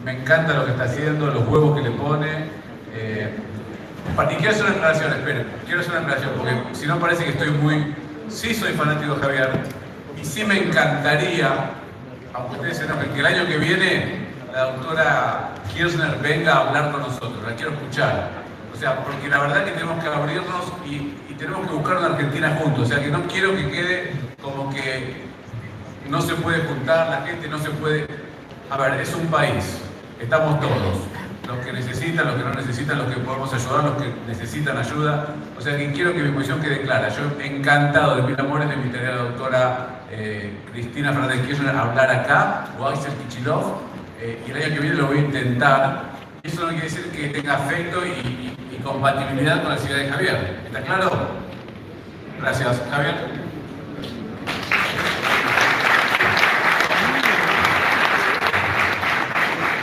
me encanta lo que está haciendo, los huevos que le pone. Y quiero hacer una aclaración, esperen, quiero hacer una aclaración, porque si no parece que estoy muy... Sí soy fanático de Javier, y sí me encantaría, aunque ustedes se enojen, que el año que viene la doctora Kirchner venga a hablar con nosotros, la quiero escuchar. O sea, porque la verdad que tenemos que abrirnos y tenemos que buscar una Argentina juntos. O sea, que no quiero que quede como que no se puede juntar, la gente no se puede... A ver, es un país, estamos todos. Los que necesitan, los que no necesitan, los que podemos ayudar, los que necesitan ayuda. O sea, que quiero que mi posición quede clara. Yo encantado de mil amores de invitar a la doctora Cristina Fernández de Kirchner a hablar acá, o a Axel Kicillof, y el año que viene lo voy a intentar. Eso no quiere decir que tenga afecto y compatibilidad con la ciudad de Javier. ¿Está claro? Gracias, Javier.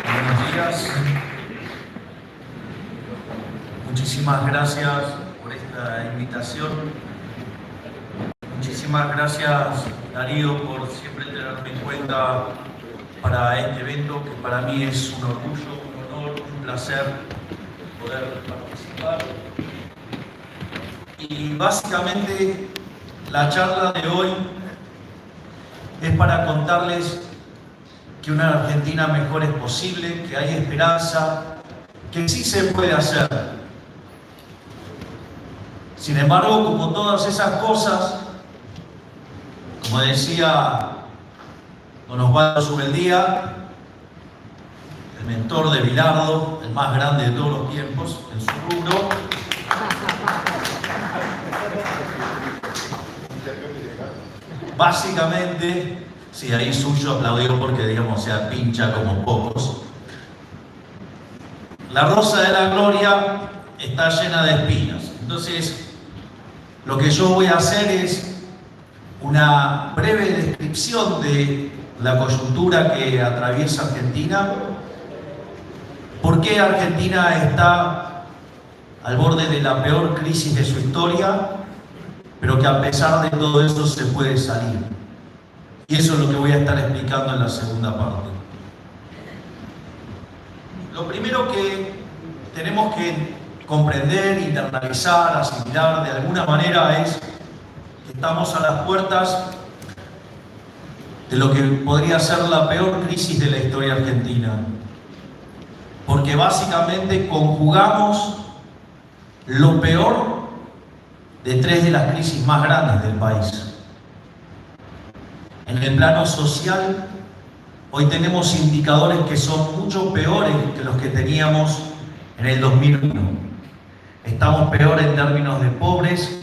Buenos días. Muchísimas gracias por esta invitación. Muchísimas gracias, Darío, por siempre tenerme en cuenta para este evento, que para mí es un orgullo, un honor, un placer poder participar. Y básicamente la charla de hoy es para contarles que una Argentina mejor es posible, que hay esperanza, que sí se puede hacer. Sin embargo, como todas esas cosas, como decía don Osvaldo Subeldía, el mentor de Bilardo, el más grande de todos los tiempos en su rubro, básicamente, sí, ahí suyo aplaudió porque, digamos, se pincha como pocos. La rosa de la gloria está llena de espinas. Entonces, lo que yo voy a hacer es una breve descripción de la coyuntura que atraviesa Argentina. ¿Por qué Argentina está al borde de la peor crisis de su historia, pero que a pesar de todo eso se puede salir? Y eso es lo que voy a estar explicando en la segunda parte. Lo primero que tenemos que comprender, internalizar, asimilar de alguna manera es que estamos a las puertas de lo que podría ser la peor crisis de la historia argentina. Porque básicamente conjugamos lo peor de tres de las crisis más grandes del país. En el plano social, hoy tenemos indicadores que son mucho peores que los que teníamos en el 2001. Estamos peor en términos de pobres,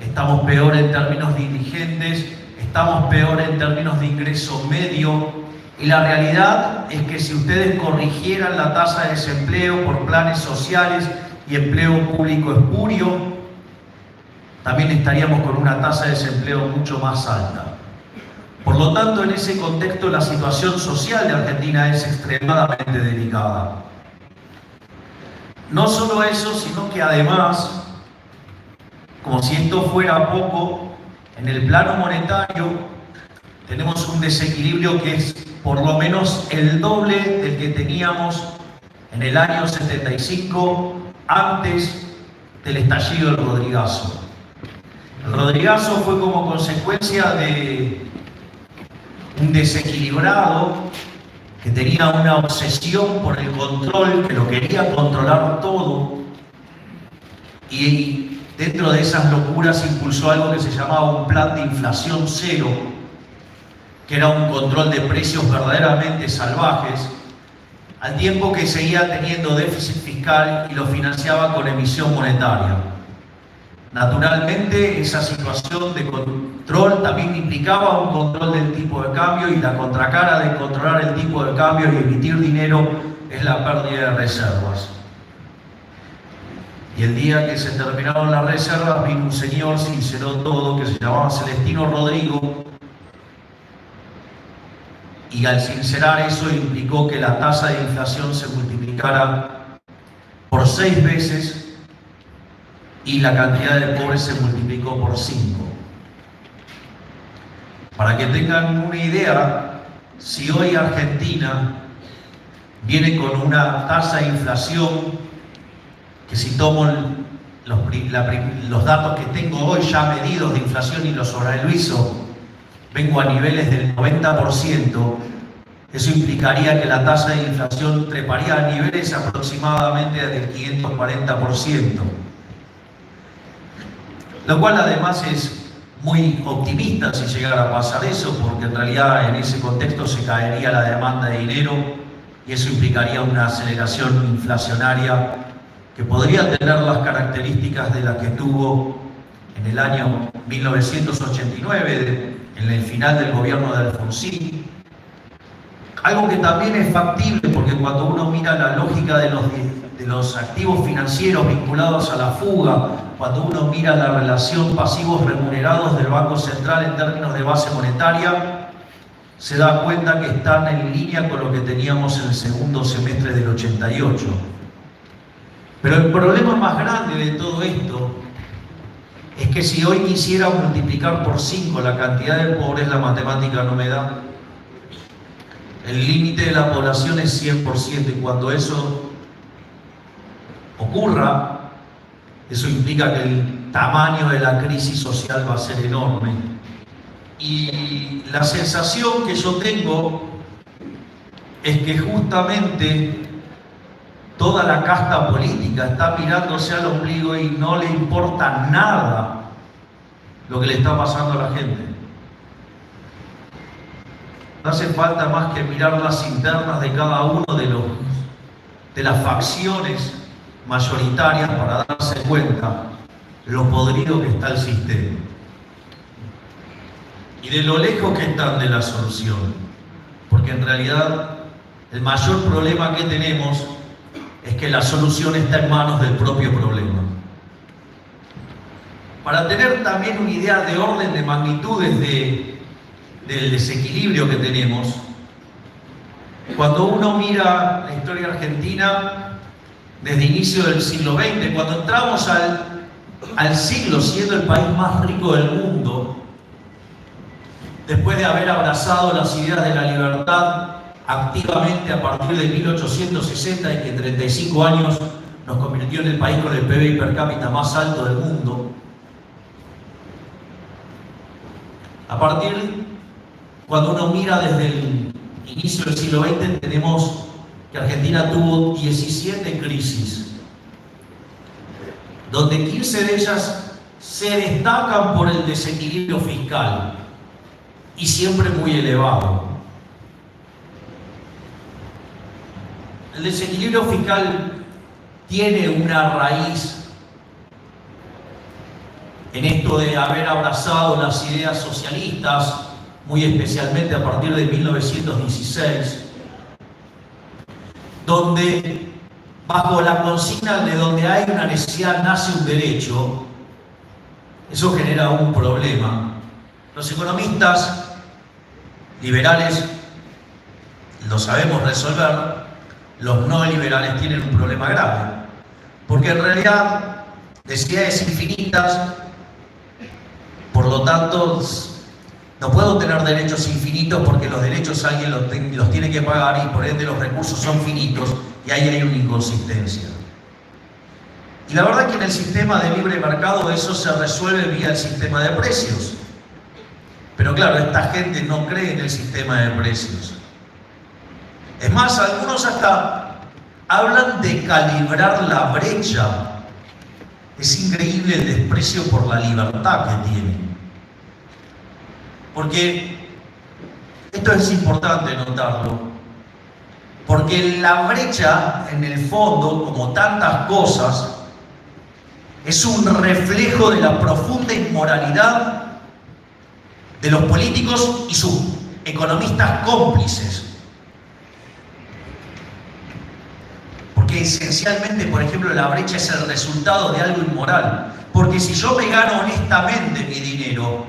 estamos peor en términos de indigentes, estamos peor en términos de ingreso medio. Y la realidad es que si ustedes corrigieran la tasa de desempleo por planes sociales y empleo público espurio, también estaríamos con una tasa de desempleo mucho más alta. Por lo tanto, en ese contexto, la situación social de Argentina es extremadamente delicada. No solo eso, sino que además, como si esto fuera poco, en el plano monetario tenemos un desequilibrio que es por lo menos el doble del que teníamos en el año 75, antes del estallido del Rodrigazo. El Rodrigazo fue como consecuencia de un desequilibrado que tenía una obsesión por el control, que lo quería controlar todo, y dentro de esas locuras impulsó algo que se llamaba un plan de inflación cero, que era un control de precios verdaderamente salvajes, al tiempo que seguía teniendo déficit fiscal y lo financiaba con emisión monetaria. Naturalmente, esa situación de control también implicaba un control del tipo de cambio, y la contracara de controlar el tipo de cambio y emitir dinero es la pérdida de reservas. Y el día que se terminaron las reservas, vino un señor, sinceró todo, que se llamaba Celestino Rodrigo, y al sincerar eso implicó que la tasa de inflación se multiplicara por 6 veces y la cantidad de pobres se multiplicó por 5. Para que tengan una idea, si hoy Argentina viene con una tasa de inflación que, si tomo los datos que tengo hoy ya medidos de inflación y los sobreluiso, vengo a niveles del 90%, eso implicaría que la tasa de inflación treparía a niveles aproximadamente del 540%. Lo cual además es muy optimista si llegara a pasar eso, porque en realidad en ese contexto se caería la demanda de dinero y eso implicaría una aceleración inflacionaria que podría tener las características de las que tuvo en el año 1989, en el final del gobierno de Alfonsín. Algo que también es factible, porque cuando uno mira la lógica de los activos financieros vinculados a la fuga, cuando uno mira la relación pasivos remunerados del Banco Central en términos de base monetaria, se da cuenta que están en línea con lo que teníamos en el segundo semestre del 88. Pero el problema más grande de todo esto es que si hoy quisiera multiplicar por 5 la cantidad de pobres, la matemática no me da. El límite de la población es 100%, y cuando eso ocurra, eso implica que el tamaño de la crisis social va a ser enorme. Y la sensación que yo tengo es que justamente toda la casta política está mirándose al ombligo y no le importa nada lo que le está pasando a la gente. No hace falta más que mirar las internas de cada uno de las facciones mayoritarias para darse cuenta lo podrido que está el sistema y de lo lejos que están de la solución, porque en realidad el mayor problema que tenemos es que la solución está en manos del propio problema. Para tener también una idea de orden de magnitudes del desequilibrio que tenemos, cuando uno mira la historia argentina desde inicio del siglo XX, cuando entramos al siglo siendo el país más rico del mundo, después de haber abrazado las ideas de la libertad activamente a partir de 1860 y que en 35 años nos convirtió en el país con el PBI per cápita más alto del mundo, a partir, cuando uno mira desde el inicio del siglo XX, tenemos que Argentina tuvo 17 crisis, donde 15 de ellas se destacan por el desequilibrio fiscal, y siempre muy elevado. El desequilibrio fiscal tiene una raíz en esto de haber abrazado las ideas socialistas, muy especialmente a partir de 1916, donde bajo la consigna de donde hay una necesidad nace un derecho, eso genera un problema. Los economistas liberales lo sabemos resolver, los no liberales tienen un problema grave, porque en realidad necesidades infinitas, por lo tanto no puedo tener derechos infinitos porque los derechos alguien los tiene que pagar y por ende los recursos son finitos, y ahí hay una inconsistencia. Y la verdad es que en el sistema de libre mercado eso se resuelve vía el sistema de precios. Pero claro, esta gente no cree en el sistema de precios. Es más, algunos hasta hablan de calibrar la brecha. Es increíble el desprecio por la libertad que tienen. Porque esto es importante notarlo, porque la brecha, en el fondo, como tantas cosas, es un reflejo de la profunda inmoralidad de los políticos y sus economistas cómplices. Porque esencialmente, por ejemplo, la brecha es el resultado de algo inmoral. Porque si yo me gano honestamente mi dinero,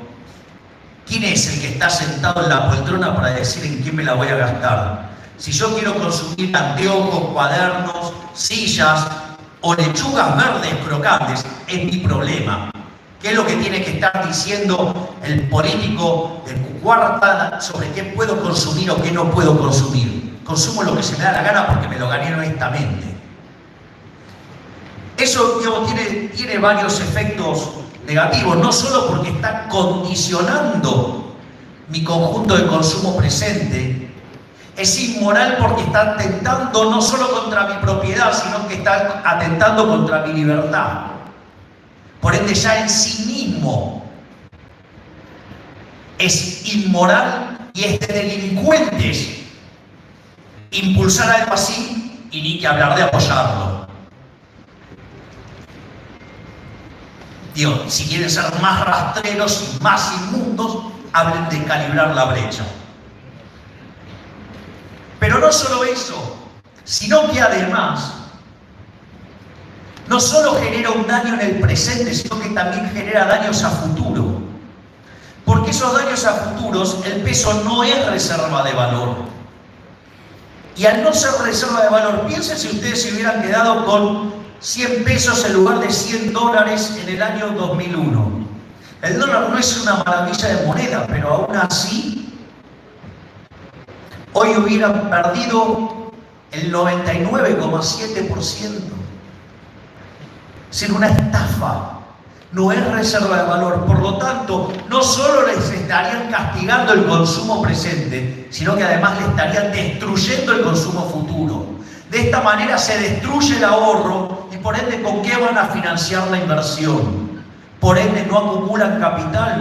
¿quién es el que está sentado en la poltrona para decir en qué me la voy a gastar? Si yo quiero consumir anteojos, cuadernos, sillas o lechugas verdes crocantes, es mi problema. ¿Qué es lo que tiene que estar diciendo el político de cuarta sobre qué puedo consumir o qué no puedo consumir? consumo lo que se me da la gana porque me lo gané honestamente. Eso, digamos, tiene varios efectos negativos, no solo porque está condicionando mi conjunto de consumo presente, es inmoral porque está atentando no solo contra mi propiedad, sino que está atentando contra mi libertad. Por ende, ya en sí mismo es inmoral y es de delincuentes impulsar algo así y ni que hablar de apoyarlo. Digo, si quieren ser más rastreros y más inmundos, hablen de calibrar la brecha. Pero no solo eso, sino que además no solo genera un daño en el presente, sino que también genera daños a futuro. Porque esos daños a futuros, el peso no es reserva de valor. Y al no ser reserva de valor, piensen si ustedes se hubieran quedado con 100 pesos en lugar de 100 dólares en el año 2001. El dólar no es una maravilla de moneda, pero aún así, hoy hubieran perdido el 99,7%. Es decir, una estafa. No es reserva de valor. Por lo tanto, no solo les estarían castigando el consumo presente, sino que además le estarían destruyendo el consumo futuro. De esta manera se destruye el ahorro y por ende, ¿con qué van a financiar la inversión? Por ende, no acumulan capital,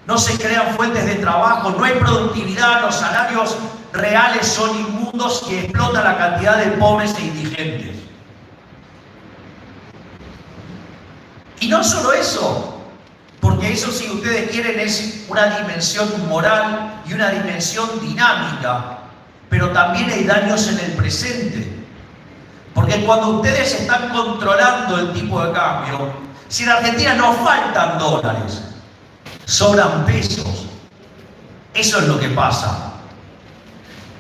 no se crean fuentes de trabajo, no hay productividad, los salarios reales son inmundos y explota la cantidad de pobres e indigentes. Y no solo eso, porque eso, si ustedes quieren, es una dimensión moral y una dimensión dinámica, pero también hay daños en el presente. Porque cuando ustedes están controlando el tipo de cambio, si en Argentina no faltan dólares, sobran pesos. Eso es lo que pasa.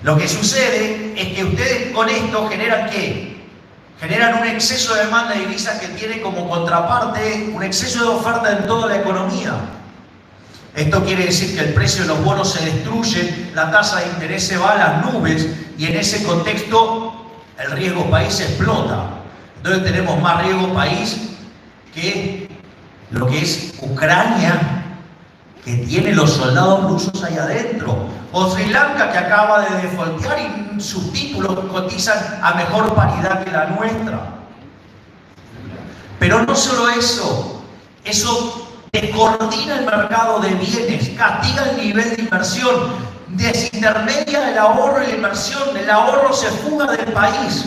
Lo que sucede es que ustedes con esto generan ¿qué? Generan un exceso de demanda de divisas que tiene como contraparte un exceso de oferta en toda la economía. Esto quiere decir que el precio de los bonos se destruye, la tasa de interés se va a las nubes y en ese contexto el riesgo país explota. Entonces tenemos más riesgo país que lo que es Ucrania, que tiene los soldados rusos ahí adentro, o Sri Lanka, que acaba de defaultear y sus títulos cotizan a mejor paridad que la nuestra. Pero no solo eso, eso descoordina el mercado de bienes, castiga el nivel de inversión, desintermedia el ahorro y la inversión, el ahorro se fuga del país,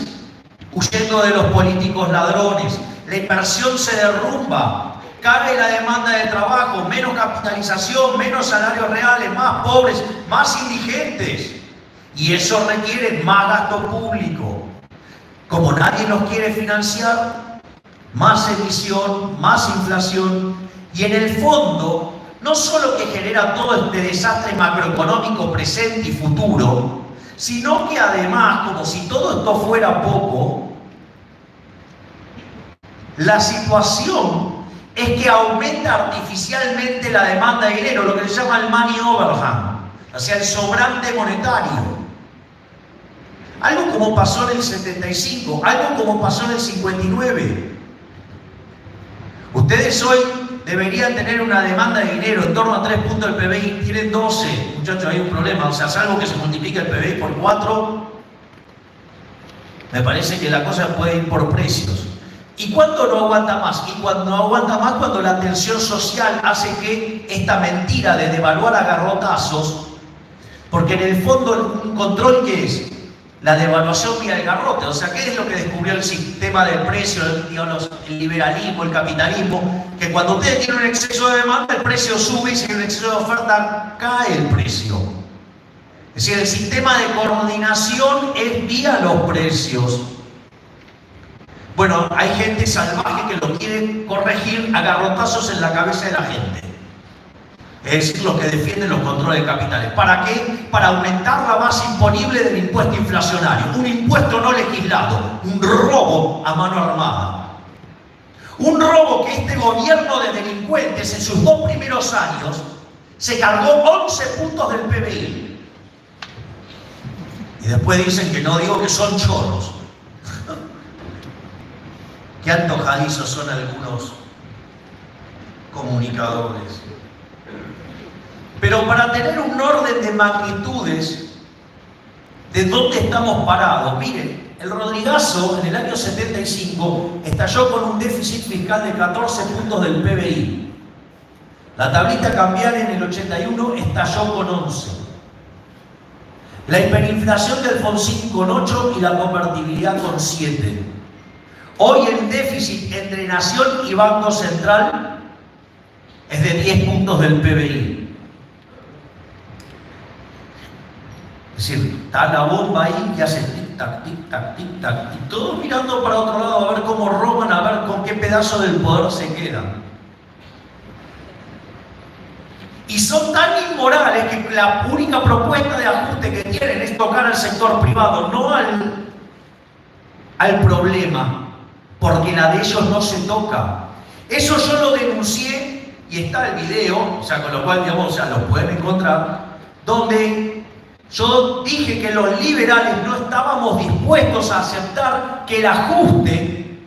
huyendo de los políticos ladrones, la inversión se derrumba, cae la demanda de trabajo, menos capitalización, menos salarios reales, más pobres, más indigentes. Y eso requiere más gasto público. Como nadie nos quiere financiar, más emisión, más inflación. Y en el fondo, no solo que genera todo este desastre macroeconómico presente y futuro, sino que además, como si todo esto fuera poco, la situación es que aumenta artificialmente la demanda de dinero, lo que se llama el money overhang, o sea, el sobrante monetario. Algo como pasó en el 75, algo como pasó en el 59. Ustedes hoy deberían tener una demanda de dinero en torno a 3 puntos del PBI, tienen 12. Muchachos, hay un problema, o sea, salvo que se multiplique el PBI por 4, me parece que la cosa puede ir por precios. ¿Y cuándo no aguanta más? Y cuando no aguanta más, cuando la tensión social hace que esta mentira de devaluar a garrotazos, porque en el fondo un control, ¿qué es? La devaluación vía el garrote. O sea, ¿qué es lo que descubrió el sistema del precio, el liberalismo, el capitalismo? Que cuando ustedes tienen un exceso de demanda, el precio sube, y si hay un exceso de oferta, cae el precio. Es decir, el sistema de coordinación es vía los precios. Bueno, hay gente salvaje que lo quiere corregir a garrotazos en la cabeza de la gente. Es decir, los que defienden los controles de capitales. ¿Para qué? Para aumentar la base imponible del impuesto inflacionario. Un impuesto no legislado, un robo a mano armada. Un robo que este gobierno de delincuentes en sus 2 primeros años se cargó 11 puntos del PBI. Y después dicen que no digo que son choros. Qué antojadizos son algunos comunicadores. Pero para tener un orden de magnitudes de dónde estamos parados, miren, el Rodrigazo en el año 75 estalló con un déficit fiscal de 14 puntos del PBI. La tablita cambial en el 81 estalló con 11. La hiperinflación de Alfonsín con 8 y la convertibilidad con 7. Hoy el déficit entre Nación y Banco Central es de 10 puntos del PBI. Es decir, está la bomba ahí que hace tic-tac, tic-tac, tic-tac, y todos mirando para otro lado a ver cómo roban, a ver con qué pedazo del poder se quedan. Y son tan inmorales que la única propuesta de ajuste que tienen es tocar al sector privado, no al problema, porque la de ellos no se toca. Eso yo lo denuncié y está el video, o sea, con lo cual, digamos, o sea, lo pueden encontrar, donde yo dije que los liberales no estábamos dispuestos a aceptar que el ajuste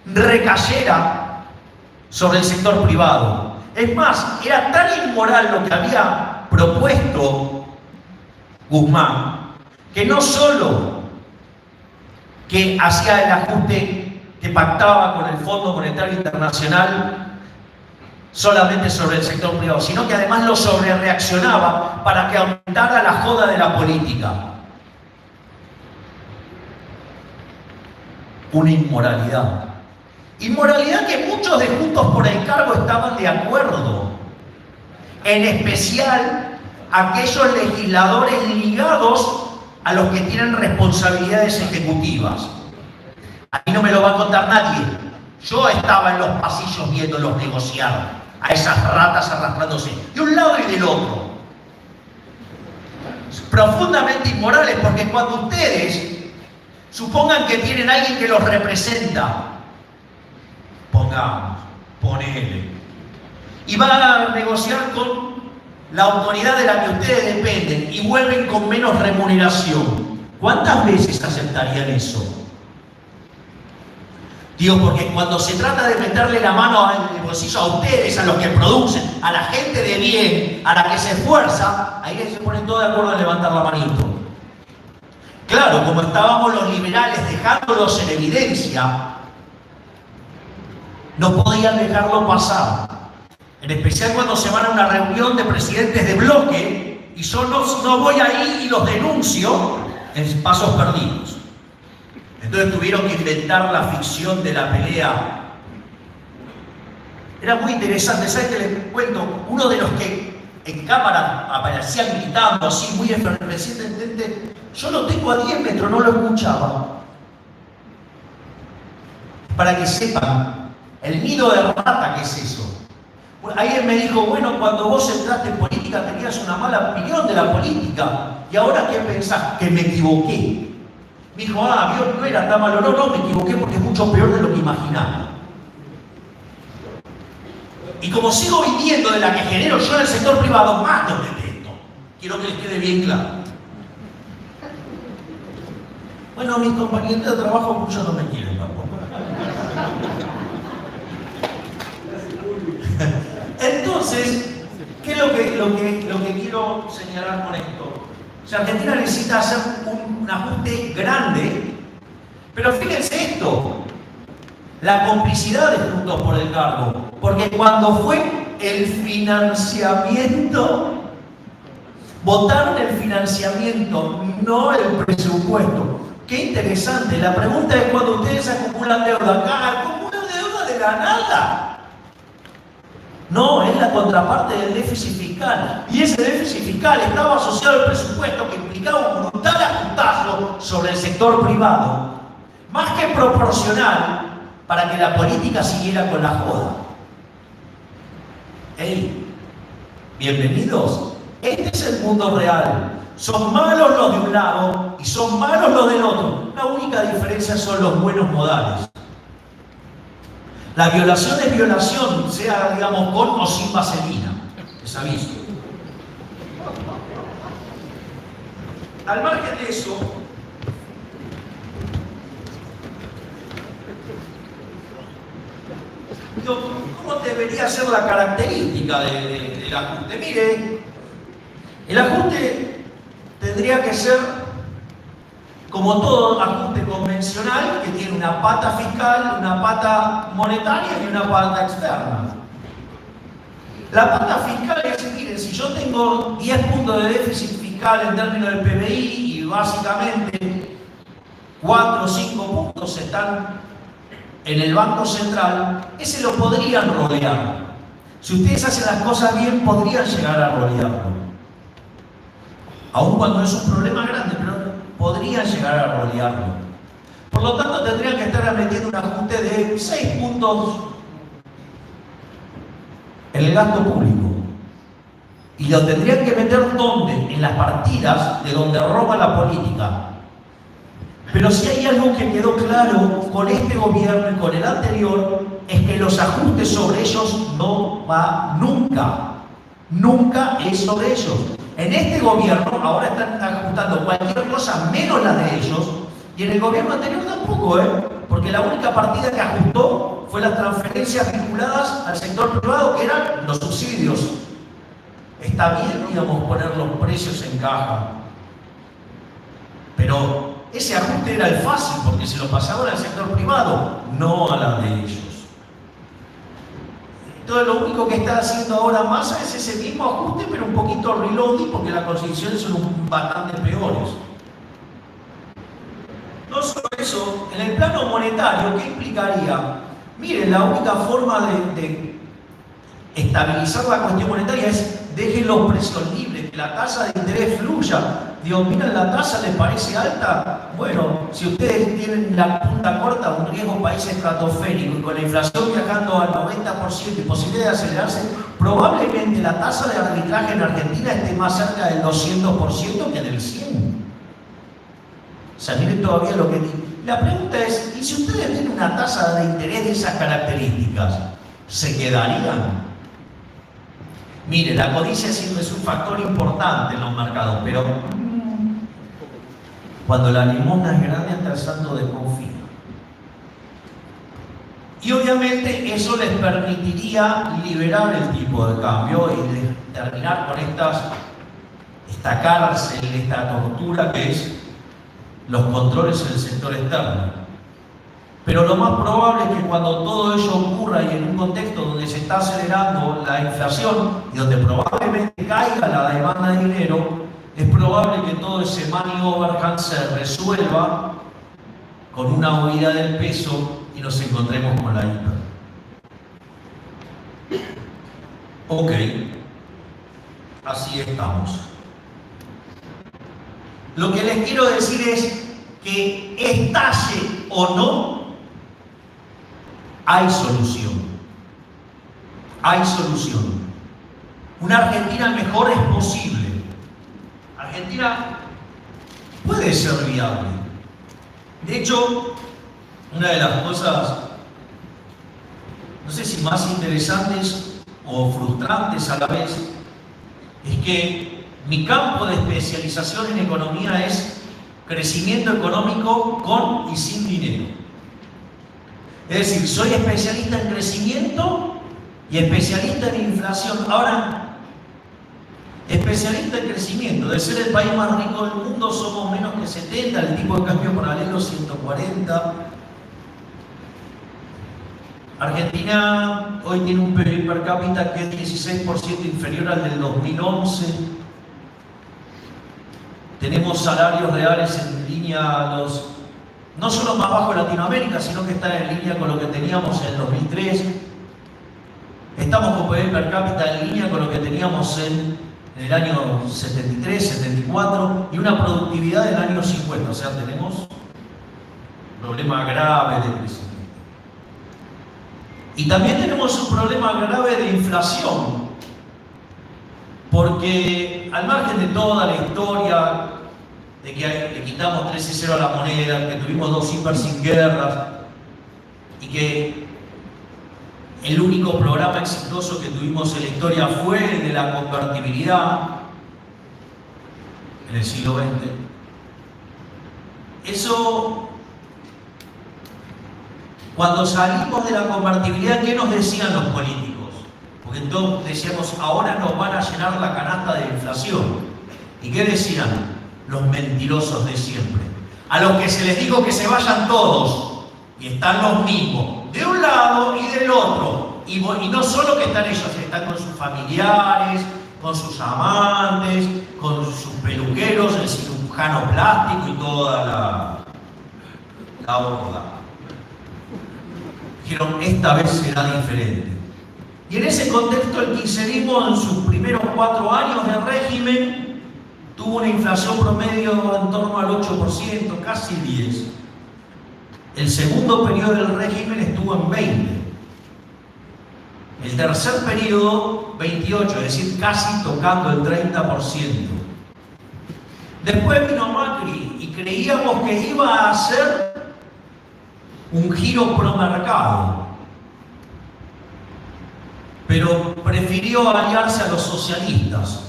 recayera sobre el sector privado. Es más, era tan inmoral lo que había propuesto Guzmán, que no solo que hacía el ajuste que pactaba con el Fondo Monetario Internacional solamente sobre el sector privado, sino que además lo sobrereaccionaba para que aumentara la joda de la política. Una inmoralidad. Inmoralidad que muchos de Juntos por el Cargo estaban de acuerdo. En especial aquellos legisladores ligados a los que tienen responsabilidades ejecutivas. Ahí no me lo va a contar nadie. Yo estaba en los pasillos viéndolos negociar a esas ratas arrastrándose de un lado y del otro. Profundamente inmorales, porque cuando ustedes supongan que tienen a alguien que los representa, ponele, y van a negociar con la autoridad de la que ustedes dependen y vuelven con menos remuneración, ¿cuántas veces aceptarían eso? Digo, porque cuando se trata de meterle la mano al bolsillo a ustedes, a los que producen, a la gente de bien, a la que se esfuerza, ahí se ponen todos de acuerdo en levantar la manito. Claro, como estábamos los liberales dejándolos en evidencia, no podían dejarlo pasar. En especial cuando se van a una reunión de presidentes de bloque y yo no voy ahí y los denuncio en pasos perdidos. Entonces tuvieron que inventar la ficción de la pelea. Era muy interesante, ¿sabes qué les cuento? Uno de los que en cámara aparecía gritando así muy efervescentemente, yo lo tengo a 10 metros, no lo escuchaba. Para que sepan el nido de rata que es eso. Alguien me dijo, bueno, cuando vos entraste en política tenías una mala opinión de la política, y ahora ¿qué pensás? Que me equivoqué. Me dijo, no era tan malo. No, me equivoqué porque es mucho peor de lo que imaginaba. Y como sigo viviendo de la que genero yo en el sector privado, más los detesto. Quiero que les quede bien claro. Bueno, mis compañeros de trabajo muchos no me quieren tampoco. Entonces, ¿qué es lo que quiero señalar con esto? O sea, Argentina necesita hacer un ajuste grande, pero fíjense esto, la complicidad de Juntos por el Cargo, porque cuando fue el financiamiento, votaron el financiamiento, no el presupuesto. Qué interesante, la pregunta es cuando ustedes acumulan deuda, ¿acumulan deuda de la nada? No, es la contraparte del déficit fiscal. Y ese déficit fiscal estaba asociado al presupuesto que implicaba un brutal ajustazo sobre el sector privado, más que proporcional para que la política siguiera con la joda. ¡Ey! Bienvenidos. Este es el mundo real. Son malos los de un lado y son malos los del otro. La única diferencia son los buenos modales. La violación es violación, sea, digamos, con o sin vaselina. Les aviso. al margen de eso, ¿cómo debería ser la característica del ajuste? Mire, el ajuste tendría que ser, como todo ajuste convencional, que tiene una pata fiscal, una pata monetaria y una pata externa. La pata fiscal es decir, miren, si yo tengo 10 puntos de déficit fiscal en términos del PBI y básicamente 4 o 5 puntos están en el Banco Central, ese lo podrían rodear. Si ustedes hacen las cosas bien, podrían llegar a rodearlo. Aun cuando es un problema grande, pero podrían llegar a rodearlo. Por lo tanto, tendrían que estar metiendo un ajuste de 6 puntos en el gasto público. Y lo tendrían que meter ¿dónde? En las partidas de donde roba la política. Pero si hay algo que quedó claro con este gobierno y con el anterior, es que los ajustes sobre ellos no va nunca. Nunca es sobre ellos. En este gobierno ahora están ajustando cualquier cosa menos la de ellos, y en el gobierno anterior tampoco, porque la única partida que ajustó fue las transferencias vinculadas al sector privado, que eran los subsidios. Está bien, digamos, poner los precios en caja, pero ese ajuste era el fácil, porque se lo pasaban al sector privado, no a la de ellos. Entonces lo único que está haciendo ahora Massa es ese mismo ajuste, pero un poquito reloading, porque las condiciones son bastante peores. No solo eso, en el plano monetario, ¿qué implicaría? Miren, la única forma de estabilizar la cuestión monetaria es dejen los precios libres, que la tasa de interés fluya. Digo, miren, la tasa les parece alta. Bueno, si ustedes tienen la punta corta, un riesgo país estratosférico y con la inflación viajando al 90% y posibilidad de acelerarse, probablemente la tasa de arbitraje en Argentina esté más cerca del 200% que del 100%. O sea, miren todavía lo que digo. La pregunta es, ¿y si ustedes tienen una tasa de interés de esas características, se quedarían? Mire, la codicia siempre es un factor importante en los mercados, pero cuando la limosna es grande hasta el santo desconfía. Y obviamente eso les permitiría liberar el tipo de cambio y terminar con esta cárcel, esta tortura que es los controles en el sector externo. Pero lo más probable es que cuando todo ello ocurra y en un contexto donde se está acelerando la inflación y donde probablemente caiga la demanda de dinero, es probable que todo ese money overhang se resuelva con una huida del peso y nos encontremos con la hiper. Ok, así estamos. Lo que les quiero decir es que estalle o no, hay solución. Hay solución. Una Argentina mejor es posible. Argentina puede ser viable. De hecho, una de las cosas, no sé si más interesantes o frustrantes a la vez, es que mi campo de especialización en economía es crecimiento económico con y sin dinero. Es decir, soy especialista en crecimiento y especialista en inflación. Ahora, especialista en crecimiento, de ser el país más rico del mundo, somos menos que 70, el tipo de cambio paralelo 140. Argentina hoy tiene un PIB per cápita que es 16% inferior al del 2011. Tenemos salarios reales en línea a los, no solo más bajos de Latinoamérica, sino que están en línea con lo que teníamos en el 2003. Estamos con PIB per cápita en línea con lo que teníamos en el año 73, 74 y una productividad del año 50. O sea, tenemos un problema grave de crecimiento. Y también tenemos un problema grave de inflación, porque al margen de toda la historia de que le quitamos 13-0 a la moneda, que tuvimos 2 hiper sin guerras y que el único programa exitoso que tuvimos en la historia fue el de la convertibilidad en el siglo XX, Eso, cuando salimos de la convertibilidad, ¿qué nos decían los políticos? Porque entonces decíamos, ahora nos van a llenar la canasta de inflación. ¿Y qué decían? Los mentirosos de siempre. A los que se les dijo que se vayan todos, y están los mismos, de un lado y del otro. Y no solo que están ellos, están con sus familiares, con sus amantes, con sus peluqueros, el cirujano plástico y toda la horda. Dijeron, esta vez será diferente. Y en ese contexto el kirchnerismo en sus primeros 4 años de régimen tuvo una inflación promedio en torno al 8%, casi 10%. El segundo periodo del régimen estuvo en 20%. El tercer periodo, 28%, es decir, casi tocando el 30%. Después vino Macri y creíamos que iba a hacer un giro pro mercado, pero prefirió aliarse a los socialistas,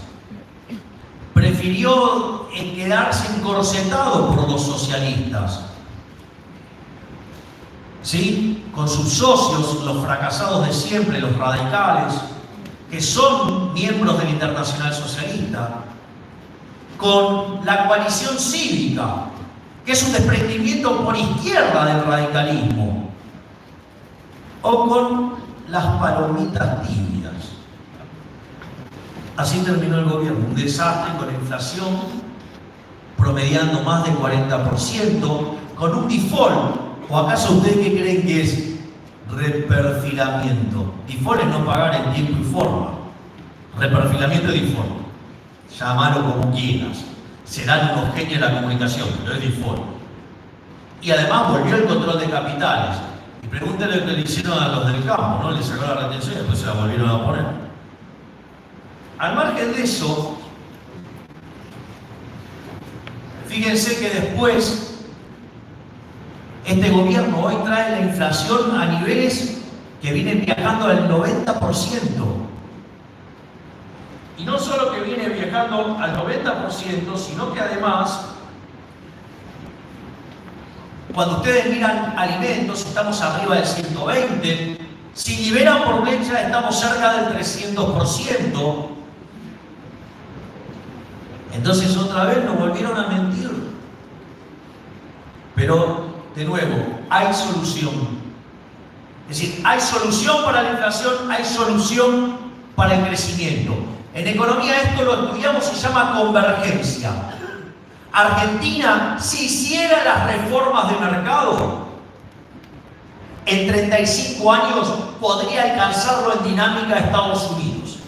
prefirió quedarse encorsetado por los socialistas, ¿sí? Con sus socios, los fracasados de siempre, los radicales, que son miembros del Internacional Socialista, con la coalición cívica, que es un desprendimiento por izquierda del radicalismo, o con las palomitas tibias. Así terminó el gobierno, un desastre con inflación promediando más de 40%, con un default. ¿O acaso ustedes qué creen que es reperfilamiento? Default es no pagar en tiempo y forma. Reperfilamiento es default. Llámalo como quieras. Serán unos genios de la comunicación, pero es default. Y además volvió el control de capitales. Y pregúntenle lo que le hicieron a los del campo, ¿no? Le sacaron la retención y después se la volvieron a poner. Al margen de eso, fíjense que después este gobierno hoy trae la inflación a niveles que vienen viajando al 90%. Y no solo que viene viajando al 90%, sino que además, cuando ustedes miran alimentos, estamos arriba del 120%. Si liberan por leche, estamos cerca del 300%. Entonces otra vez nos volvieron a mentir. Pero, de nuevo, hay solución. Es decir, hay solución para la inflación, hay solución para el crecimiento. En economía esto lo estudiamos, se llama convergencia. Argentina, si hiciera las reformas de mercado, en 35 años podría alcanzarlo en dinámica a Estados Unidos.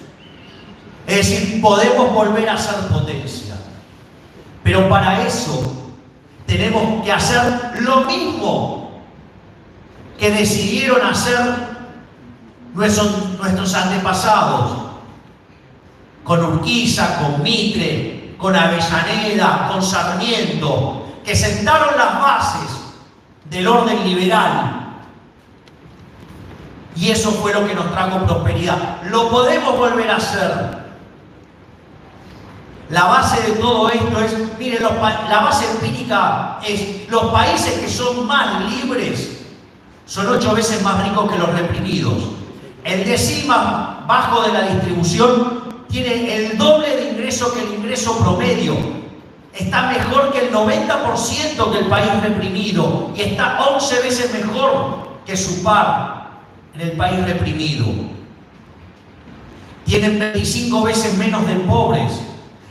Es decir, podemos volver a ser potencia. Pero para eso tenemos que hacer lo mismo que decidieron hacer nuestros antepasados, con Urquiza, con Mitre, con Avellaneda, con Sarmiento, que sentaron las bases del orden liberal. Y eso fue lo que nos trajo prosperidad. Lo podemos volver a hacer. La base de todo esto es, miren, la base empírica es, los países que son más libres son 8 veces más ricos que los reprimidos. El decil más bajo de la distribución tiene el doble de ingreso que el ingreso promedio. Está mejor que el 90% que el país reprimido y está 11 veces mejor que su par en el país reprimido. Tienen 25 veces menos de pobres,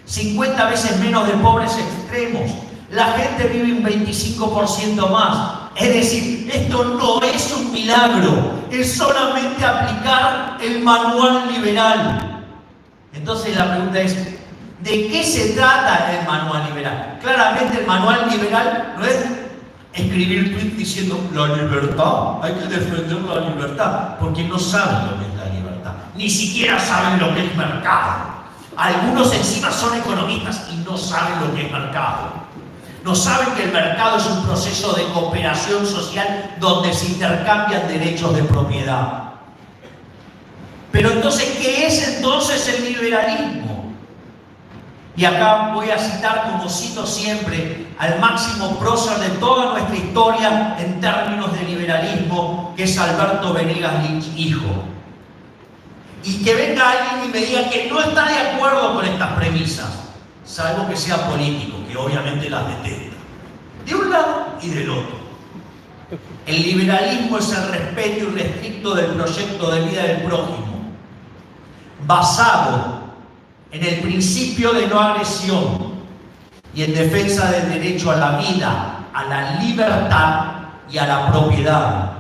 50 veces menos de pobres extremos. La gente vive un 25% más. Es decir, esto no es un milagro, es solamente aplicar el manual liberal. Entonces la pregunta es, ¿de qué se trata el manual liberal? Claramente el manual liberal no es escribir tweets diciendo la libertad, hay que defender la libertad, porque no saben lo que es la libertad, ni siquiera saben lo que es mercado. Algunos encima son economistas y no saben lo que es mercado. No saben que el mercado es un proceso de cooperación social donde se intercambian derechos de propiedad. Pero entonces, ¿qué es entonces el liberalismo? Y acá voy a citar, como cito siempre, al máximo prócer de toda nuestra historia en términos de liberalismo, que es Alberto Venegas Lynch, hijo. Y que venga alguien y me diga que no está de acuerdo con estas premisas, salvo que sea político, que obviamente las detesta, de un lado y del otro. El liberalismo es el respeto irrestricto del proyecto de vida del prójimo, basado en el principio de no agresión y en defensa del derecho a la vida, a la libertad y a la propiedad,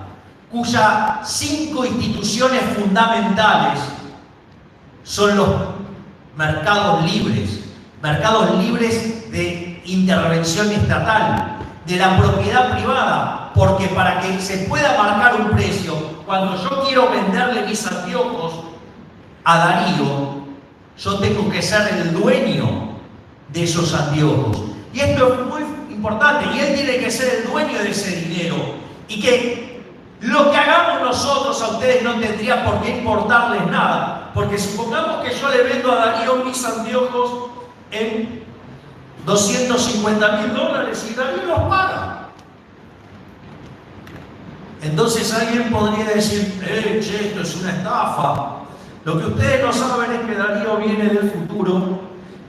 cuyas 5 instituciones fundamentales son los mercados libres de intervención estatal, de la propiedad privada, porque para que se pueda marcar un precio, cuando yo quiero venderle mis anteojos a Darío, yo tengo que ser el dueño de esos anteojos. Y esto es muy importante, y él tiene que ser el dueño de ese dinero, y que lo que hagamos nosotros a ustedes no tendría por qué importarles nada, porque supongamos que yo le vendo a Darío mis anteojos en $250.000 y Darío los paga. Entonces alguien podría decir, che, esto es una estafa. Lo que ustedes no saben es que Darío viene del futuro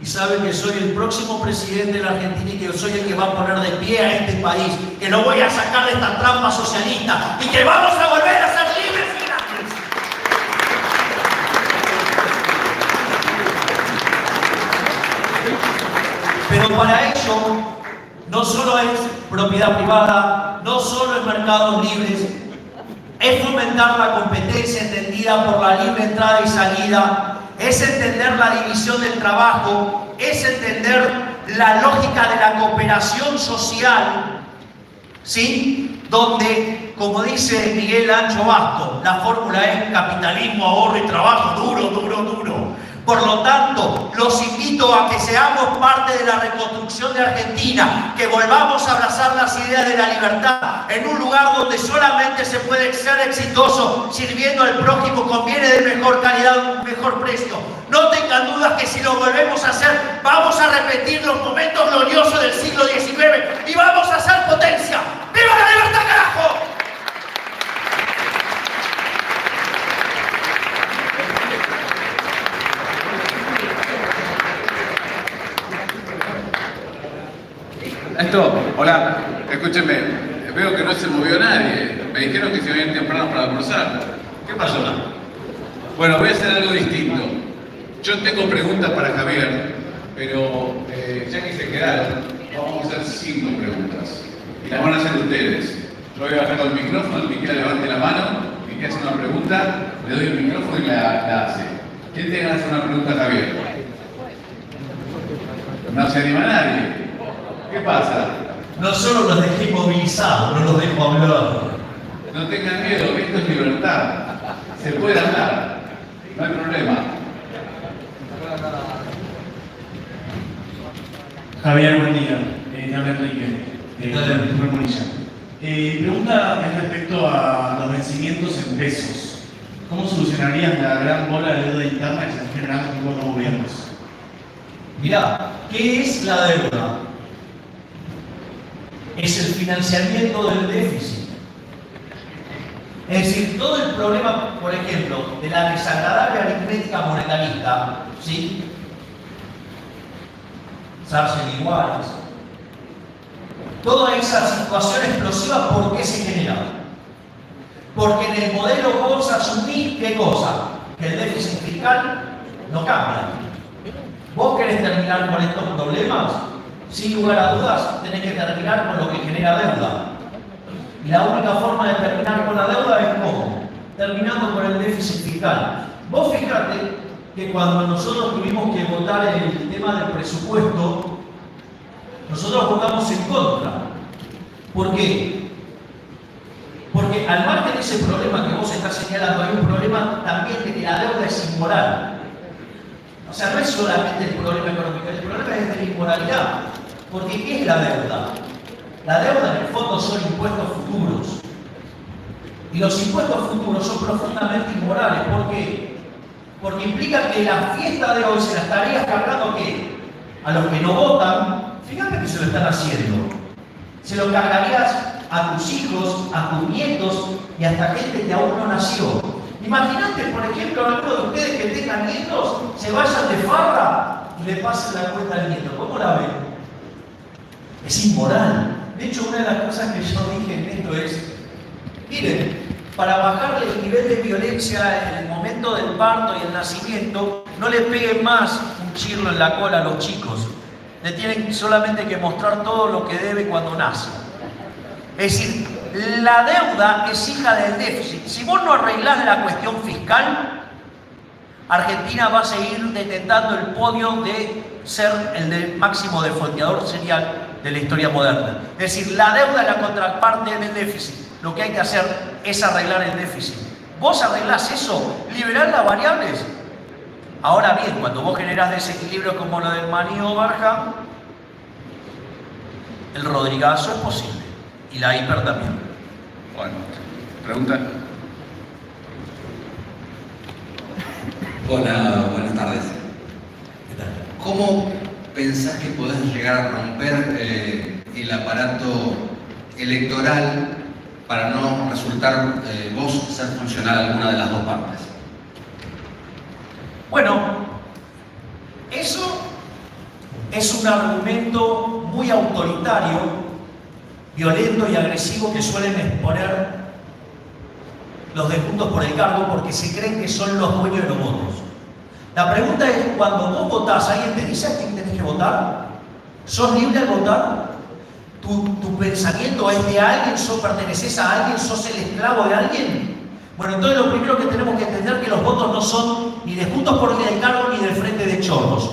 y sabe que soy el próximo presidente de la Argentina y que soy el que va a poner de pie a este país, que lo voy a sacar de esta trampa socialista y que vamos a volver a ser libres y gratis. Pero para ello no solo es propiedad privada, no solo es mercados libres, es fomentar la competencia entendida por la libre entrada y salida, es entender la división del trabajo, es entender la lógica de la cooperación social, ¿sí? Donde, como dice Miguel Ancho Basto, la fórmula es capitalismo, ahorro y trabajo, duro, duro, duro. Por lo tanto, los invito a que seamos parte de la reconstrucción de Argentina, que volvamos a abrazar las ideas de la libertad en un lugar donde solamente se puede ser exitoso sirviendo al prójimo con bienes de mejor calidad, un mejor precio. No tengan dudas que si lo volvemos a hacer, vamos a repetir los momentos gloriosos del siglo XIX y vamos a ser potencia. ¡Viva la libertad, carajo! Esto, hola, escúchenme, veo que no se movió nadie. Me dijeron que se iban a ir temprano para almorzar. ¿Qué pasó? Bueno, voy a hacer algo distinto. Yo tengo preguntas para Javier, pero ya que se quedaron, vamos a hacer 5 preguntas. Y las van a hacer ustedes. Yo voy a bajar el micrófono, el que quiera levante la mano, el que quiera hacer una pregunta, le doy el micrófono y la hace. ¿Quién tiene que hacer una pregunta a Javier? No se anima nadie. ¿Qué pasa? No solo los dejé inmovilizados, no los dejo hablar. No tengan miedo, esto es libertad. Se puede hablar, no hay problema. Javier, buen día. Te habla Enrique, de Munilla. Pregunta es respecto a los vencimientos en pesos. ¿Cómo solucionarías la gran bola de deuda interna que se está generando en los gobiernos? Mirá, ¿qué es la deuda? Es el financiamiento del déficit. Es decir, todo el problema, por ejemplo, de la desagradable aritmética monetarista, ¿sí? Sarsen iguales. Toda esa situación explosiva, ¿por qué se genera? Porque en el modelo vos asumís, ¿qué cosa? Que el déficit fiscal no cambia. ¿Vos querés terminar con estos problemas? Sin lugar a dudas, tenés que terminar con lo que genera deuda. Y la única forma de terminar con la deuda es ¿cómo? Terminando con el déficit fiscal. Vos fíjate que cuando nosotros tuvimos que votar el tema del presupuesto, nosotros votamos en contra. ¿Por qué? Porque al margen de ese problema que vos estás señalando, hay un problema también de que la deuda es inmoral. O sea, no es solamente el problema económico, el problema es de la inmoralidad. Porque ¿qué es la deuda? La deuda en el fondo son impuestos futuros. Y los impuestos futuros son profundamente inmorales. ¿Por qué? Porque implica que la fiesta de hoy se la estaría cargando ¿qué? a los que no votan, fíjate que se lo están haciendo. Se lo cargarías a tus hijos, a tus nietos y hasta gente que aún no nació. Imagínate, por ejemplo, algunos de ustedes que tengan nietos, se vayan de farra y le pasen la cuenta al nieto. ¿Cómo la ven? Es inmoral. De hecho, una de las cosas que yo dije en esto es, miren, para bajarle el nivel de violencia en el momento del parto y el nacimiento, no le peguen más un chirlo en la cola a los chicos. Le tienen solamente que mostrar todo lo que debe cuando nace. Es decir, la deuda es hija del déficit. Si vos no arreglás la cuestión fiscal, Argentina va a seguir detentando el podio de ser el máximo defalqueador serial de la historia moderna. Es decir, la deuda es la contraparte del déficit. Lo que hay que hacer es arreglar el déficit. Vos arreglás eso, liberás las variables. Ahora bien, cuando vos generás desequilibrio como lo del Manío Barja, el Rodrigazo es posible. Y la hiper también. Bueno, pregunta. Hola, buenas tardes. ¿Qué tal? ¿Cómo pensás que podés llegar a romper el aparato electoral para no resultar vos ser funcional a alguna de las dos partes? Bueno, eso es un argumento muy autoritario, violento y agresivo que suelen exponer los de Juntos por el Cargo porque se creen que son los dueños de los votos. La pregunta es, cuando vos votás, ¿alguien te dice a quién tenés que votar? ¿Sos libre al votar? ¿Tu pensamiento es de alguien? ¿Sos perteneces a alguien? ¿Sos el esclavo de alguien? Bueno, entonces lo primero que tenemos que entender es que los votos no son ni de Juntos por el Cargo ni del Frente de Chorros.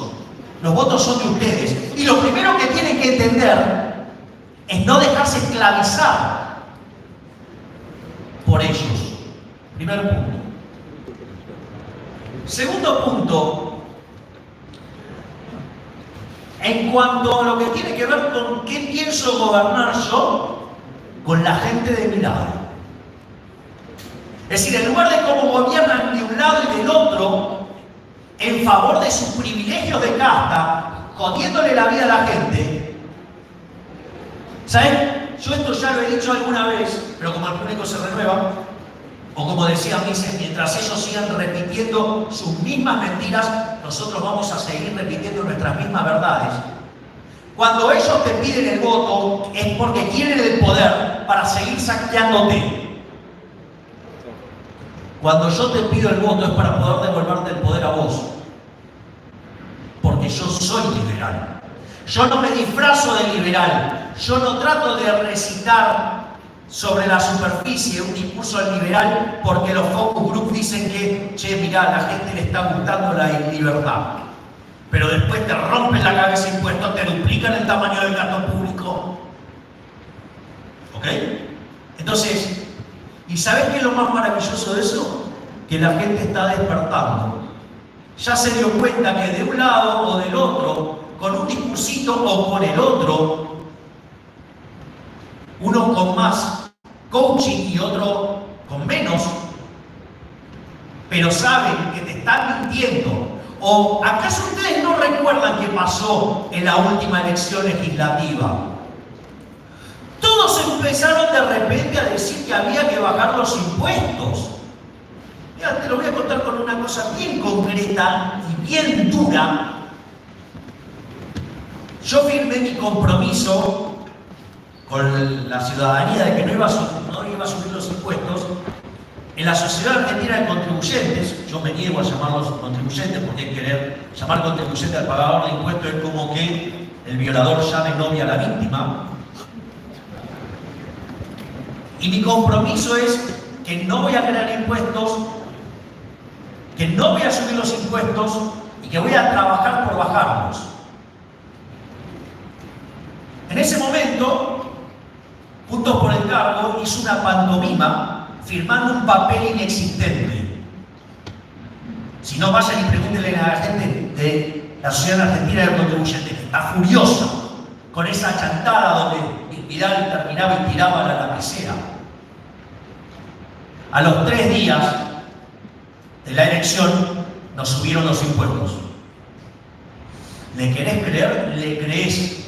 Los votos son de ustedes. Y lo primero que tienen que entender es no dejarse esclavizar por ellos. Primer punto. Segundo punto, en cuanto a lo que tiene que ver con qué pienso gobernar yo con la gente de mi lado. Es decir, en lugar de cómo gobiernan de un lado y del otro, en favor de sus privilegios de casta, jodiéndole la vida a la gente, ¿saben? Yo esto ya lo he dicho alguna vez, pero como el público se renueva, o como decía Mises, mientras ellos sigan repitiendo sus mismas mentiras, nosotros vamos a seguir repitiendo nuestras mismas verdades. Cuando ellos te piden el voto, es porque quieren el poder para seguir saqueándote. Cuando yo te pido el voto es para poder devolverte el poder a vos. Porque yo soy liberal. Yo no me disfrazo de liberal. Yo no trato de recitar sobre la superficie un discurso liberal porque los focus group dicen que, che, mirá, a la gente le está gustando la libertad. Pero después te rompen la cabeza impuestos, te duplican el tamaño del gasto público. ¿Ok? Entonces, ¿y sabés qué es lo más maravilloso de eso? Que la gente está despertando. Ya se dio cuenta que de un lado o del otro, con un discursito o con el otro, uno con más coaching y otro con menos, pero saben que te están mintiendo. ¿O acaso ustedes no recuerdan qué pasó en la última elección legislativa? Todos empezaron de repente a decir que había que bajar los impuestos. Mira, te lo voy a contar con una cosa bien concreta y bien dura. Yo firmé mi compromiso con la ciudadanía de que no iba a subir los impuestos en la Sociedad Argentina de Contribuyentes. Yo me niego a llamarlos contribuyentes porque querer llamar contribuyente al pagador de impuestos es como que el violador llame novia a la víctima. Y mi compromiso es que no voy a crear impuestos, que no voy a subir los impuestos y que voy a trabajar por bajarlos. En ese momento, Juntos por el Cargo hizo una pantomima firmando un papel inexistente. Si no, vayan y pregúntenle a la gente de la Sociedad Argentina de Contribuyentes, que está furiosa con esa chantada donde Vidal terminaba y tiraba la lapicera. A los 3 días de la elección nos subieron los impuestos. ¿Le querés creer? Le creés.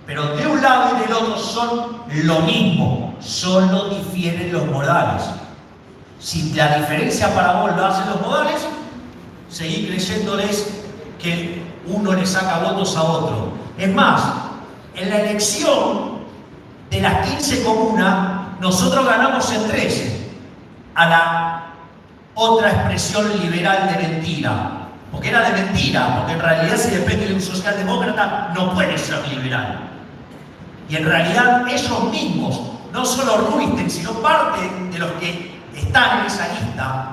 Pero de un lado y del otro son lo mismo, solo difieren los modales. Si la diferencia para vos lo hacen los modales, seguí creyéndoles que uno le saca votos a otro. Es más, en la elección de las 15 comunas, nosotros ganamos en 13 a la otra expresión liberal de mentira. Porque era de mentira, porque en realidad si depende de un socialdemócrata no puede ser liberal. Y en realidad ellos mismos, no solo Rubinstein, sino parte de los que están en esa lista,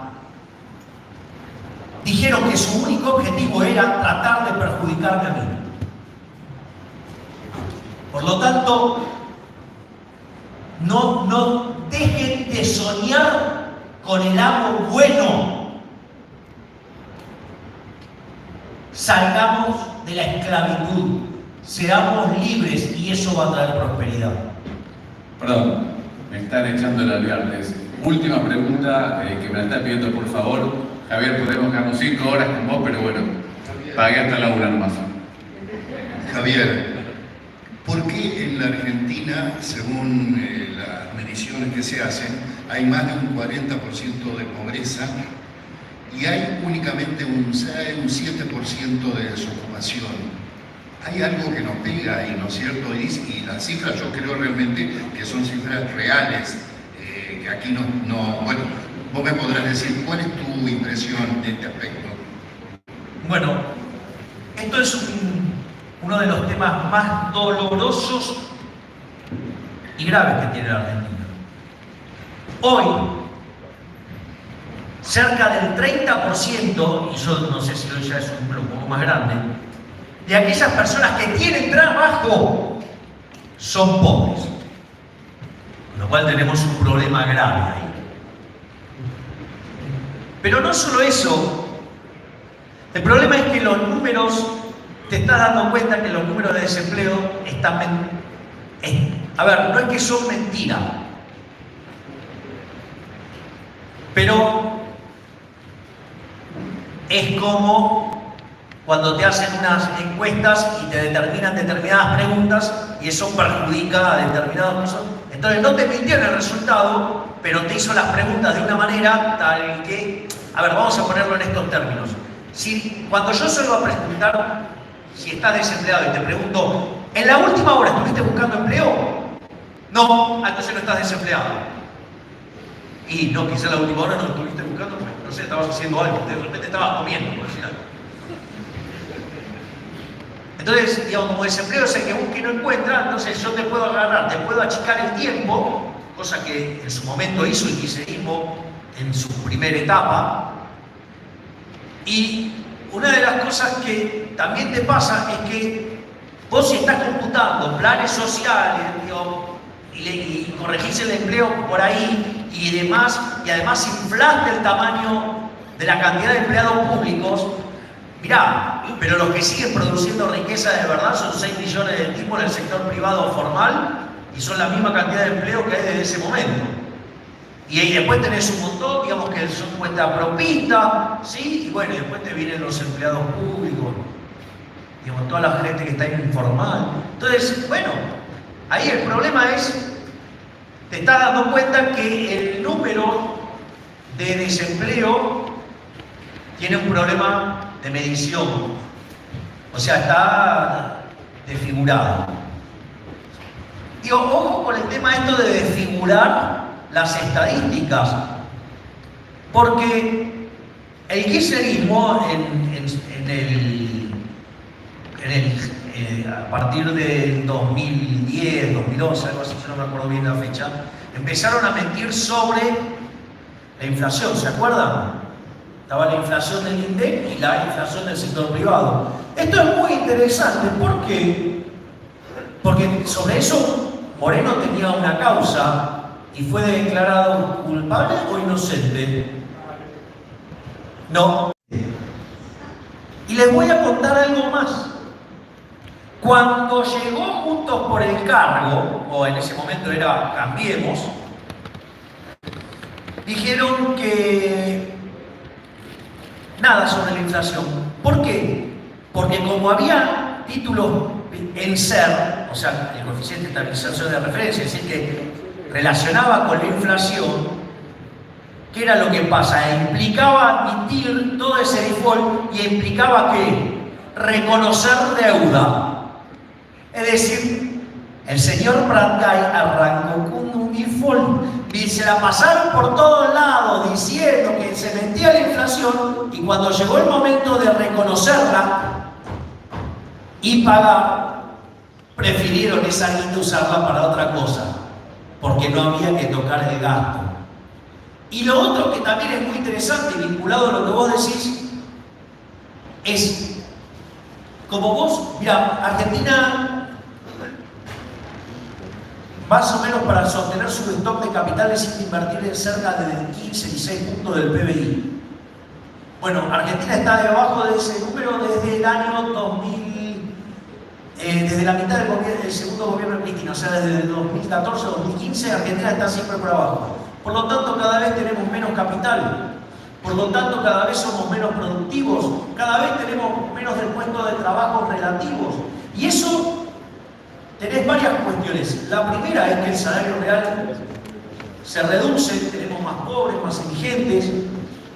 dijeron que su único objetivo era tratar de perjudicarme a mí. Por lo tanto, no dejen de soñar con el amo bueno. Salgamos de la esclavitud, seamos libres y eso va a traer prosperidad. Perdón, me están echando el alvearles. Última pregunta que me la está pidiendo, por favor. Javier, podemos quedarnos 5 horas con vos, pero bueno, pagué hasta la 1 nomás. Javier, ¿por qué en la Argentina, según las mediciones que se hacen, hay más de un 40% de pobreza y hay únicamente un 7% de desocupación? Hay algo que nos pega ahí, ¿no es cierto? Y las cifras yo creo realmente que son cifras reales, que aquí bueno, vos me podrás decir, ¿cuál es tu impresión de este aspecto? Bueno, esto es uno de los temas más dolorosos y graves que tiene la Argentina. Hoy, cerca del 30%, y yo no sé si hoy ya es un número un poco más grande, de aquellas personas que tienen trabajo son pobres. Con lo cual tenemos un problema grave ahí. Pero no solo eso, el problema es que los números, te estás dando cuenta que los números de desempleo están... A ver, no es que son mentiras, pero es como cuando te hacen unas encuestas y te determinan determinadas preguntas y eso perjudica a determinadas personas. Entonces no te mintieron el resultado, pero te hizo las preguntas de una manera tal que... A ver, vamos a ponerlo en estos términos. Cuando yo salgo a preguntar si estás desempleado y te pregunto, ¿en la última hora estuviste buscando empleo? No, entonces no estás desempleado. Y no, quizá en la última hora no lo estuviste buscando, pues, no sé, estabas haciendo algo, de repente estabas comiendo, por decir algo. Entonces, digamos, como desempleo es el que busca y no encuentra, entonces yo te puedo agarrar, te puedo achicar el tiempo, cosa que en su momento hizo el kirchnerismo en su primera etapa. Y una de las cosas que también te pasa es que vos si estás computando planes sociales, digo, y corregís el empleo por ahí y demás, y además inflaste el tamaño de la cantidad de empleados públicos, mirá, pero los que siguen produciendo riqueza de verdad son 6 millones de tipos en el sector privado formal y son la misma cantidad de empleo que hay desde ese momento. Y ahí después tenés un montón, digamos, que son cuenta propista, ¿sí? Y bueno, y después te vienen los empleados públicos, digamos, toda la gente que está informal. Entonces, bueno, ahí el problema es, te estás dando cuenta que el número de desempleo tiene un problema de medición, o sea, está desfigurado. Digo, ojo con el tema esto de desfigurar las estadísticas, porque el kirchnerismo a partir del 2010, 2011, algo así, yo no me acuerdo bien la fecha, empezaron a mentir sobre la inflación, ¿se acuerdan? Estaba la inflación del INDEC y la inflación del sector privado. Esto es muy interesante, ¿por qué? Porque sobre eso Moreno tenía una causa y fue declarado culpable o inocente. No. Y les voy a contar algo más. Cuando llegó Juntos por el Cargo, o en ese momento era Cambiemos, dijeron que nada sobre la inflación. ¿Por qué? Porque como había títulos en SER, o sea, el coeficiente de estabilización de referencia, es decir, que relacionaba con la inflación, ¿qué era lo que pasa? Implicaba admitir todo ese default y implicaba que reconocer deuda. Es decir, el señor Brandgay arrancó con un default y se la pasaron por todos lados diciendo que se metía la inflación, y cuando llegó el momento de reconocerla y pagar, prefirieron esa guita usarla para otra cosa, porque no había que tocar el gasto. Y lo otro que también es muy interesante, vinculado a lo que vos decís, es, como vos, mira, Argentina, más o menos para sostener su stock de capital necesita invertir en cerca del 15 y 6 puntos del PBI. Bueno, Argentina está debajo de ese número desde el año 2000, desde la mitad del segundo gobierno de Cristina, o sea, desde el 2014 o 2015, Argentina está siempre por abajo. Por lo tanto, cada vez tenemos menos capital, por lo tanto, cada vez somos menos productivos, cada vez tenemos menos del puesto de trabajo relativos. Y eso, tenés varias cuestiones. La primera es que el salario real se reduce, tenemos más pobres, más indigentes,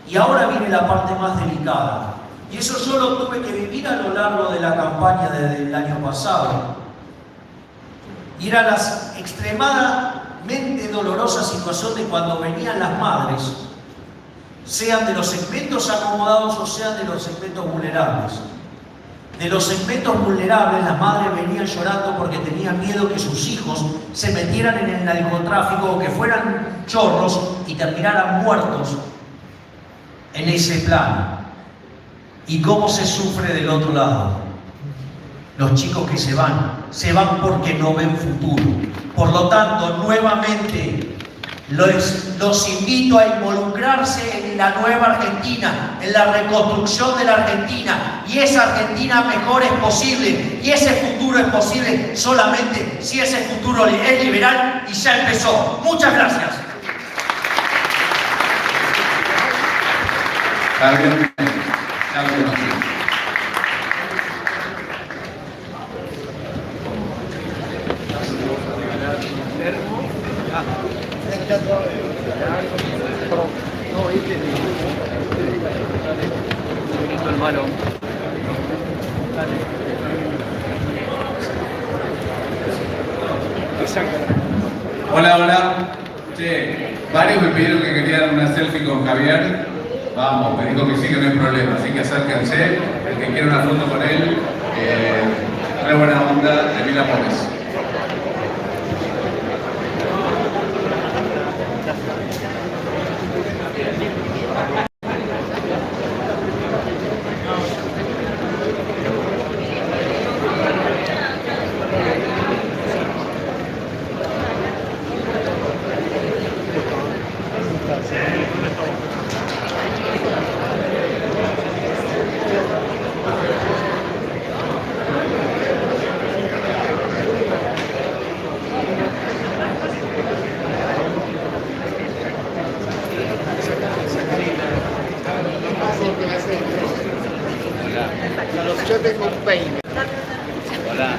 y ahora viene la parte más delicada. Y eso yo lo tuve que vivir a lo largo de la campaña del año pasado. Y era la extremadamente dolorosa situación de cuando venían las madres, sean de los segmentos acomodados o sean de los segmentos vulnerables. De los segmentos vulnerables, las madres venían llorando porque tenían miedo que sus hijos se metieran en el narcotráfico o que fueran chorros y terminaran muertos en ese plano. ¿Y cómo se sufre del otro lado? Los chicos que se van porque no ven futuro. Por lo tanto, nuevamente, los invito a involucrarse en la nueva Argentina, en la reconstrucción de la Argentina. Y esa Argentina mejor es posible, y ese futuro es posible solamente si ese futuro es liberal y ya empezó. Muchas gracias. Hola, hola. Che, varios me pidieron que querían una selfie con Javier. Vamos, me dijo que sí, que no hay problema, así que acérquense. El que quiera una foto con él, re buena onda, de Mil Amores. Yo tengo un peine. Hola.